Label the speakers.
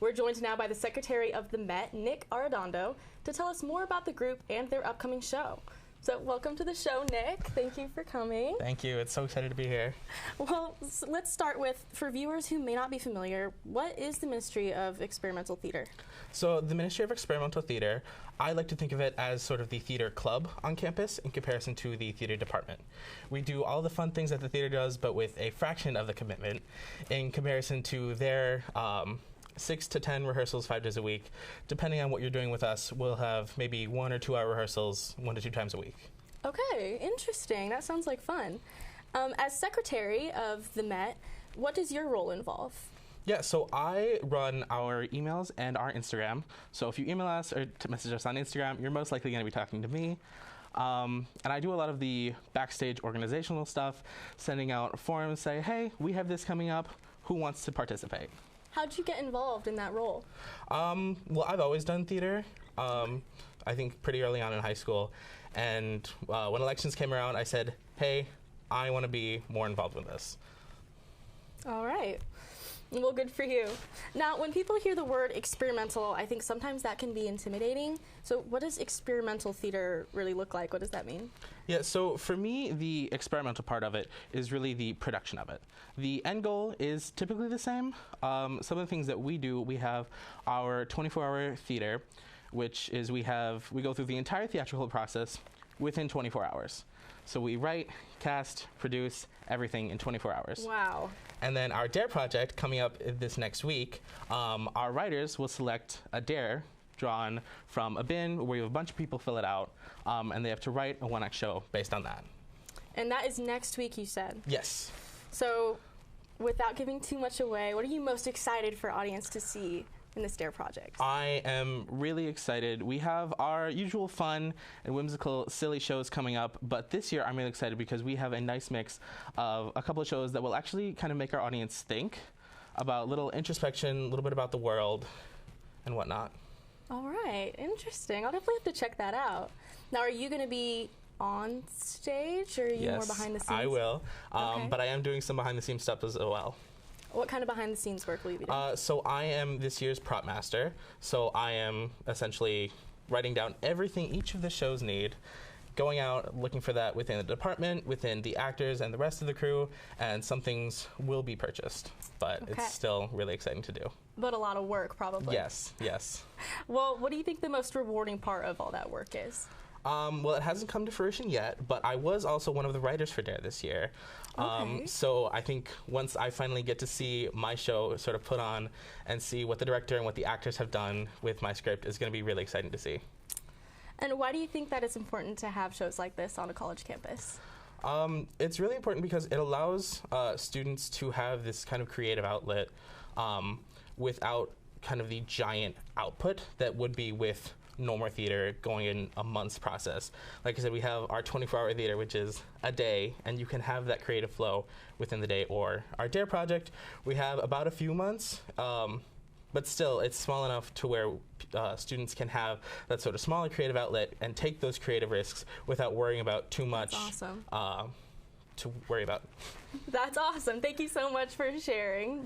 Speaker 1: We're joined now by the Secretary of the Met, Nick Arrendondo, to tell us more about the group and their upcoming show. So welcome to the show, Nick. Thank you for coming.
Speaker 2: Thank you. It's so excited to be here.
Speaker 1: Well, let's start with, for viewers who may not be familiar, what is the Ministry of Experimental Theater?
Speaker 2: So the Ministry of Experimental Theater, I like to think of it as sort of the theater club on campus in comparison to the theater department. We do all the fun things that the theater does, but with a fraction of the commitment in comparison to their 6 to 10 rehearsals 5 days a week. Depending on what you're doing with us, we'll have maybe 1 or 2 hour rehearsals 1 to 2 times a week.
Speaker 1: Okay, interesting. That sounds like fun. As Secretary of the Met, what does your role involve?
Speaker 2: Yeah, so I run our emails and our Instagram. So if you email us or message us on Instagram, you're most likely going to be talking to me. And I do a lot of the backstage organizational stuff, sending out forums, say, hey, we have this coming up. Who wants to participate?
Speaker 1: How'd you get involved in that role?
Speaker 2: Well, I've always done theater, I think pretty early on in high school. And when elections came around, I said, hey, I want to be more involved with this.
Speaker 1: All right. Well, good for you. Now, when people hear the word experimental, I think sometimes that can be intimidating. So what does experimental theater really look like? What does that mean?
Speaker 2: Yeah, so for me, the experimental part of it is really the production of it. The end goal is typically the same. Some of the things that we do, we have our 24-hour theater, which is we go through the entire theatrical process within 24 hours. So we write, cast, produce everything in 24 hours.
Speaker 1: Wow.
Speaker 2: And then our DARE project coming up this next week, our writers will select a DARE drawn from a bin where we have a bunch of people fill it out, and they have to write a one-act show based on that.
Speaker 1: And that is next week, you said?
Speaker 2: Yes.
Speaker 1: So without giving too much away, what are you most excited for audience to see in this DARE project?
Speaker 2: I am really excited. We have our usual fun and whimsical, silly shows coming up, but this year I'm really excited because we have a nice mix of a couple of shows that will actually kind of make our audience think about little introspection, a little bit about the world and whatnot.
Speaker 1: All right, interesting. I'll definitely have to check that out. Now, are you going to be on stage, or are you more behind the scenes?
Speaker 2: I will,
Speaker 1: Okay.
Speaker 2: but I am doing some behind-the-scenes stuff as well.
Speaker 1: What kind of behind-the-scenes work will you be doing?
Speaker 2: So I am this year's prop master. So I am essentially writing down everything each of the shows need, going out, looking for that within the department, within the actors and the rest of the crew, and some things will be purchased. But it's still really exciting to do.
Speaker 1: But a lot of work, probably.
Speaker 2: Yes, yes.
Speaker 1: Well, what do you think the most rewarding part of all that work is?
Speaker 2: Well, it hasn't come to fruition yet, but I was also one of the writers for DARE this year.
Speaker 1: Okay.
Speaker 2: So I think once I finally get to see my show sort of put on and see what the director and what the actors have done with my script is going to be really exciting to see.
Speaker 1: And why do you think that it's important to have shows like this on a college campus?
Speaker 2: It's really important because it allows students to have this kind of creative outlet without kind of the giant output that would be with normal theater going in a month's process. Like I said, we have our 24-hour theater, which is a day, and you can have that creative flow within the day. Or our DARE project, we have about a few months, but still it's small enough to where students can have that sort of smaller creative outlet and take those creative risks without worrying about too much.
Speaker 1: That's awesome.
Speaker 2: To worry about.
Speaker 1: That's awesome. Thank you so much for sharing.